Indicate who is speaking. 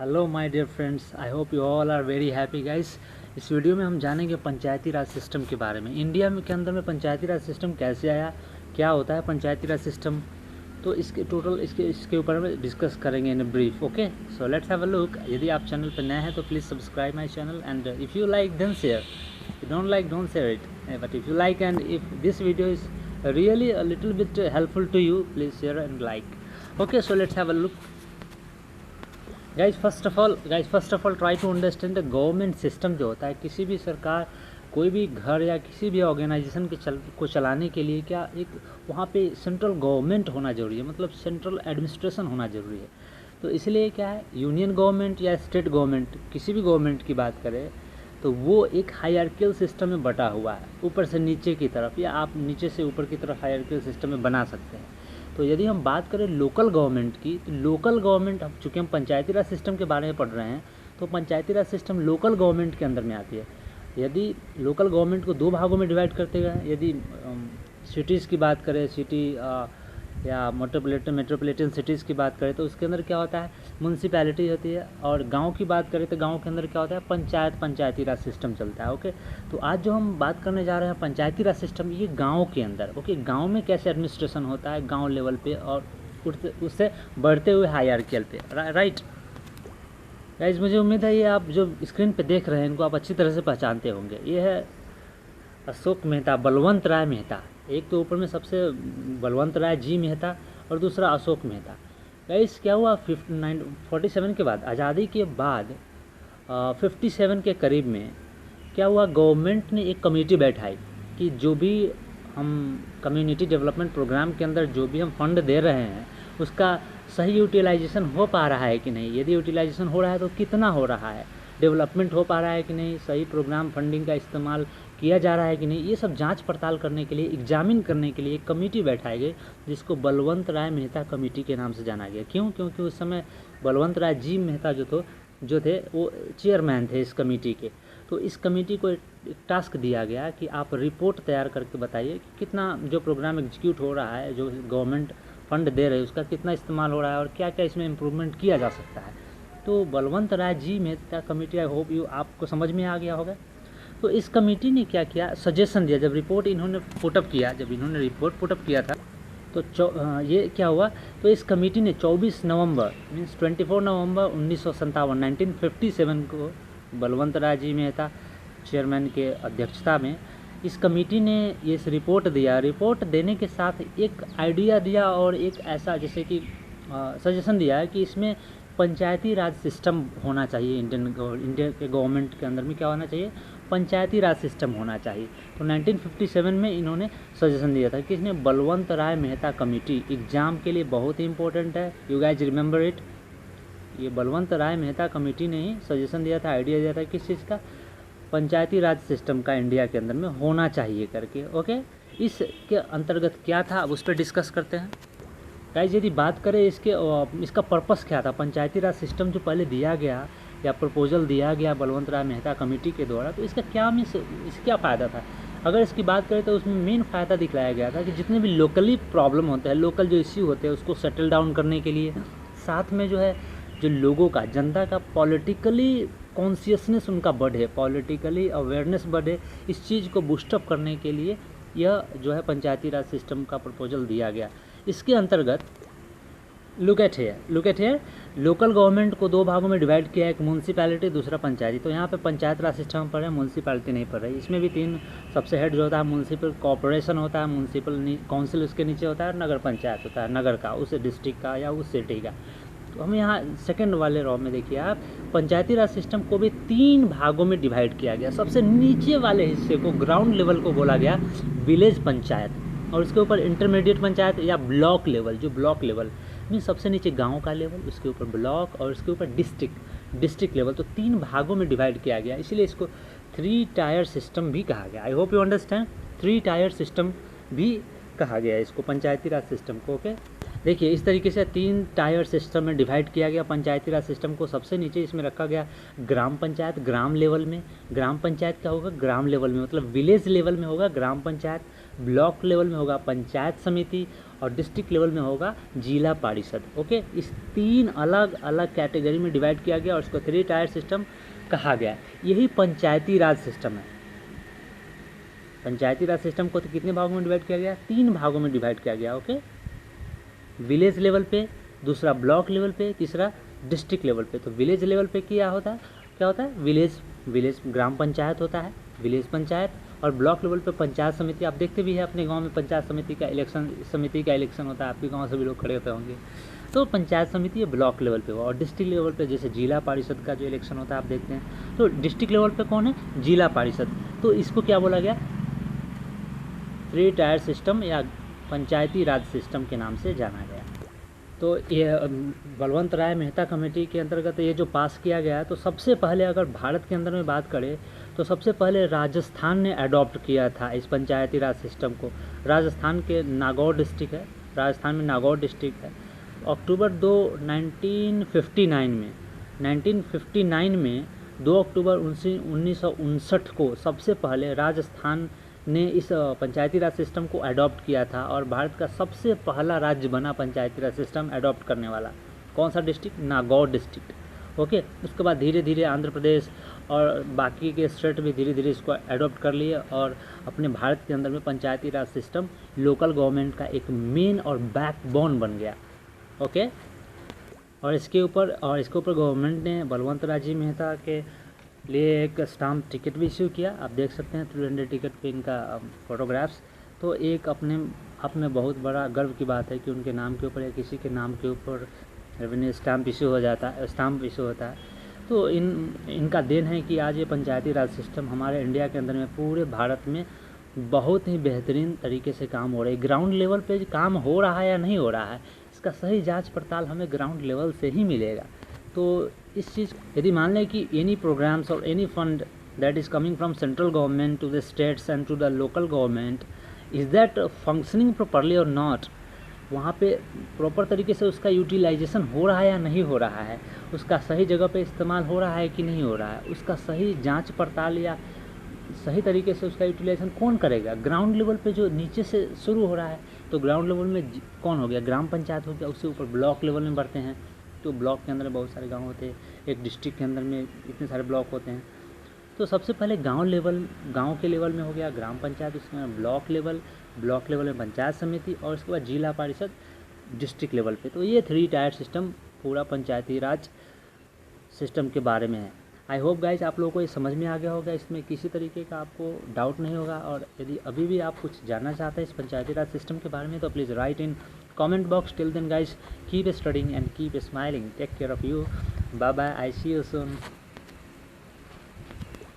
Speaker 1: Hello my dear friends, I hope you all are very happy guys. इस video में हम जानेंगे पंचायती राज system के बारे में। इंडिया में के अंदर में पंचायती राज सिस्टम कैसे आया, क्या होता है पंचायती राज सिस्टम, तो इसके टोटल इसके ऊपर में डिस्कस करेंगे in brief. Okay, so let's have a look. यदि आप चैनल पर नए हैं तो please subscribe my channel and if you like then share, you don't like don't share it, but if you like and if this video is really a little bit helpful to you, please share and like. Okay, so let's have a look. Guys, first of all try to understand the government system जो होता है। किसी भी सरकार, कोई भी घर या किसी भी ऑर्गेनाइजेशन को चलाने के लिए क्या एक वहाँ पे सेंट्रल गवर्नमेंट होना ज़रूरी है, मतलब सेंट्रल एडमिनिस्ट्रेशन होना ज़रूरी है। तो इसलिए क्या है, यूनियन गवर्नमेंट या स्टेट गवर्नमेंट, किसी भी गवर्नमेंट की बात करें तो वो एक हायरार्किकल सिस्टम में बटा हुआ है, ऊपर से नीचे की तरफ, या आप नीचे से ऊपर की तरफ हायरार्किकल सिस्टम में बना सकते हैं। तो यदि हम बात करें लोकल गवर्नमेंट की, तो लोकल गवर्नमेंट, अब चूँकि हम पंचायती राज सिस्टम के बारे में पढ़ रहे हैं, तो पंचायती राज सिस्टम लोकल गवर्नमेंट के अंदर में आती है। यदि लोकल गवर्नमेंट को दो भागों में डिवाइड करते हैं, यदि सिटीज़ की बात करें, सिटी या मेट्रोपोलिटन सिटीज़ की बात करें तो उसके अंदर क्या होता है, म्यूनसिपैलिटी होती है। और गांव की बात करें तो गांव के अंदर क्या होता है, पंचायती राज सिस्टम चलता है। ओके, तो आज जो हम बात करने जा रहे हैं पंचायती राज सिस्टम, ये गांव के अंदर, ओके, गांव में कैसे एडमिनिस्ट्रेशन होता है गांव लेवल पे, और उससे बढ़ते हुए हायरार्किकल पे, राइट गाइस। मुझे उम्मीद है ये आप जो स्क्रीन पे देख रहे हैं इनको आप अच्छी तरह से पहचानते होंगे। ये है अशोक मेहता, बलवंत राय मेहता। एक तो ऊपर में सबसे बलवंत राय जी मेहता और दूसरा अशोक मेहता। गाइस क्या हुआ, 47 के बाद, आज़ादी के बाद 57 के करीब में क्या हुआ, गवर्नमेंट ने एक कमेटी बैठाई कि जो भी हम कम्युनिटी डेवलपमेंट प्रोग्राम के अंदर जो भी हम फंड दे रहे हैं उसका सही यूटिलाइजेशन हो पा रहा है कि नहीं, यदि यूटिलाइजेशन हो रहा है तो कितना हो रहा है, डेवलपमेंट हो पा रहा है कि नहीं, सही प्रोग्राम फंडिंग का इस्तेमाल किया जा रहा है कि नहीं, ये सब जांच पड़ताल करने के लिए, एग्जामिन करने के लिए एक कमेटी बैठाई गई जिसको बलवंत राय मेहता कमेटी के नाम से जाना गया। क्यों? क्योंकि उस समय बलवंत राय जी मेहता जो थे वो चेयरमैन थे इस कमेटी के। तो इस कमेटी को एक टास्क दिया गया कि आप रिपोर्ट तैयार करके बताइए कि कितना जो प्रोग्राम एग्जीक्यूट हो रहा है, जो गवर्नमेंट फंड दे रहे हैं उसका कितना इस्तेमाल हो रहा है और क्या क्या इसमें इम्प्रूवमेंट किया जा सकता है। तो Balwant Rai ji Mehta committee, I hope you आपको समझ में आ गया होगा। तो इस कमेटी ने क्या किया, सजेशन दिया। जब रिपोर्ट इन्होंने पुटअप किया था तो ये क्या हुआ, तो इस कमेटी ने 24 नवंबर 1957 को बलवंत राय जी मेहता चेयरमैन के अध्यक्षता में इस कमेटी ने ये रिपोर्ट दिया। रिपोर्ट देने के साथ एक आइडिया दिया और एक ऐसा जैसे कि सजेशन दिया है कि इसमें पंचायती राज सिस्टम होना चाहिए। इंडिया के गवर्नमेंट के अंदर में क्या होना चाहिए, पंचायती राज सिस्टम होना चाहिए। तो 1957 में इन्होंने सजेशन दिया था कि इसने बलवंत राय मेहता कमेटी एग्ज़ाम के लिए बहुत ही इंपॉर्टेंट है, यू गाइज रिमेंबर इट। ये बलवंत राय मेहता कमेटी ने ही सजेशन दिया था, आइडिया दिया था किस चीज़ का, पंचायती राज सिस्टम का इंडिया के अंदर में होना चाहिए करके। ओके, इसके अंतर्गत क्या था अब उस पर डिस्कस करते हैं। गाइज यदि बात करें इसका पर्पस क्या था, पंचायती राज सिस्टम जो पहले दिया गया या प्रपोजल दिया गया बलवंत राय मेहता कमेटी के द्वारा, तो इसका क्या इससे क्या फ़ायदा था। अगर इसकी बात करें तो उसमें मेन फ़ायदा दिखलाया गया था कि जितने भी लोकली प्रॉब्लम होते हैं, लोकल जो इश्यू होते हैं उसको सेटल डाउन करने के लिए, साथ में जो है जो लोगों का, जनता का पॉलिटिकली कॉन्शियसनेस उनका बढ़े, पॉलिटिकली अवेयरनेस बढ़े, इस चीज़ को बूस्टअप करने के लिए यह जो है पंचायती राज सिस्टम का प्रपोजल दिया गया। इसके अंतर्गत look at here local government को दो भागों में डिवाइड किया है, एक म्यूनसिपैलिटी, दूसरा पंचायती। तो यहाँ पे पंचायत राज सिस्टम पढ़ रहे हैं, म्यूनसिपैलिटी नहीं पढ़ रही। इसमें भी तीन सबसे हेड जो होता है, म्यूनसिपल कॉर्पोरेशन होता है, म्यूनसिपल काउंसिल उसके नीचे होता है, और नगर पंचायत होता है, नगर का, उस डिस्ट्रिक्ट का या उस सिटी का। तो हम यहाँ सेकेंड वाले रॉ में देखिए आप, पंचायती राज सिस्टम को भी तीन भागों में डिवाइड किया गया। सबसे नीचे वाले हिस्से को, ग्राउंड लेवल को बोला गया विलेज पंचायत, और उसके ऊपर इंटरमीडिएट पंचायत या ब्लॉक लेवल, जो ब्लॉक लेवल में सबसे नीचे गांव का लेवल, उसके ऊपर ब्लॉक और उसके ऊपर डिस्ट्रिक्ट लेवल। तो तीन भागों में डिवाइड किया गया, इसीलिए इसको 3 टायर सिस्टम भी कहा गया। आई hope you understand, 3 tier system भी कहा गया इसको, पंचायती राज सिस्टम को। ओके, देखिए इस तरीके से 3 टायर सिस्टम में डिवाइड किया गया पंचायती राज सिस्टम को। सबसे नीचे इसमें रखा गया ग्राम पंचायत, ग्राम लेवल में। ग्राम पंचायत क्या होगा, ग्राम लेवल में, मतलब विलेज लेवल में होगा ग्राम पंचायत। ब्लॉक लेवल में होगा पंचायत समिति और डिस्ट्रिक्ट लेवल में होगा जिला परिषद। ओके, इस 3 अलग अलग कैटेगरी में डिवाइड किया गया और इसको 3 टायर सिस्टम कहा गया। यही पंचायती राज सिस्टम है। पंचायती राज सिस्टम को तो कितने भागों में डिवाइड किया गया? 3 भागों में डिवाइड किया गया। ओके, विलेज लेवल पे, दूसरा ब्लॉक लेवल पे, तीसरा डिस्ट्रिक्ट लेवल पे। तो विलेज लेवल पे क्या होता है? विलेज ग्राम पंचायत होता है, विलेज पंचायत। और ब्लॉक लेवल पे पंचायत समिति। आप देखते भी हैं अपने गांव में पंचायत समिति का इलेक्शन होता है। आपके गांव से भी लोग खड़े होते होंगे। तो पंचायत समिति ब्लॉक लेवल पे हो। और डिस्ट्रिक्ट लेवल पे जैसे जिला परिषद का जो इलेक्शन होता है आप देखते हैं। तो डिस्ट्रिक्ट लेवल पे कौन है? जिला परिषद। तो इसको क्या बोला गया? 3 टायर सिस्टम या पंचायती राज सिस्टम के नाम से जाना गया। तो ये बलवंत राय मेहता कमेटी के अंतर्गत ये जो पास किया गया है, तो सबसे पहले अगर भारत के अंदर में बात करें तो सबसे पहले राजस्थान ने अडॉप्ट किया था इस पंचायती राज सिस्टम को। राजस्थान के नागौर डिस्ट्रिक्ट है, राजस्थान में नागौर डिस्ट्रिक्ट है। अक्टूबर 2 1959 में 2 अक्टूबर 1959 को सबसे पहले राजस्थान ने इस पंचायती राज सिस्टम को अडॉप्ट किया था और भारत का सबसे पहला राज्य बना पंचायती राज सिस्टम अडॉप्ट करने वाला। कौन सा डिस्ट्रिक्ट? नागौर डिस्ट्रिक्ट। ओके, उसके बाद धीरे धीरे आंध्र प्रदेश और बाकी के स्टेट भी धीरे धीरे इसको अडॉप्ट कर लिए और अपने भारत के अंदर में पंचायती राज सिस्टम लोकल गवर्नमेंट का एक मेन और बैकबोन बन गया। ओके, और इसके ऊपर गवर्नमेंट ने बलवंत राय जी मेहता के लिए एक स्टाम्प टिकट भी इश्यू किया। आप देख सकते हैं 300 टिकट पे इनका फोटोग्राफ्स। तो एक अपने आप में बहुत बड़ा गर्व की बात है कि उनके नाम के ऊपर या किसी के नाम के ऊपर स्टाम्प इशू होता है। तो इनका देन है कि आज ये पंचायती राज सिस्टम हमारे इंडिया के अंदर में पूरे भारत में बहुत ही बेहतरीन तरीके से काम हो रहा है। ग्राउंड लेवल पे काम हो रहा है या नहीं हो रहा है, इसका सही जांच पड़ताल हमें ग्राउंड लेवल से ही मिलेगा। तो इस चीज़ यदि मान लें कि एनी प्रोग्राम्स और any fund that is coming from central government to the states and to the local government, is that functioning properly और नॉट, वहाँ पे प्रॉपर तरीके से उसका यूटिलाइजेशन हो रहा है या नहीं हो रहा है, उसका सही जगह पे इस्तेमाल हो रहा है कि नहीं हो रहा है, उसका सही जांच पड़ताल या सही तरीके से उसका यूटिलाइजेशन कौन करेगा? ग्राउंड लेवल पे जो नीचे से शुरू हो रहा है, तो ग्राउंड लेवल में कौन हो गया? ग्राम पंचायत हो गया। उससे ऊपर ब्लॉक लेवल में बढ़ते हैं, तो ब्लॉक के अंदर बहुत सारे गांव होते हैं। एक डिस्ट्रिक्ट के अंदर में इतने सारे ब्लॉक होते हैं। तो सबसे पहले गांव के लेवल में हो गया ग्राम पंचायत, उसमें ब्लॉक लेवल में पंचायत समिति और उसके बाद जिला परिषद डिस्ट्रिक्ट लेवल पे। तो ये 3 टायर सिस्टम पूरा पंचायती राज सिस्टम के बारे में है। आई होप गाइज आप लोगों को ये समझ में आ गया होगा, इसमें किसी तरीके का आपको डाउट नहीं होगा। और यदि अभी भी आप कुछ जानना चाहते हैं इस पंचायती राज सिस्टम के बारे में तो please write in comment box. Till then guys, keep studying and keep smiling. Take care of you. Bye bye. I see you soon.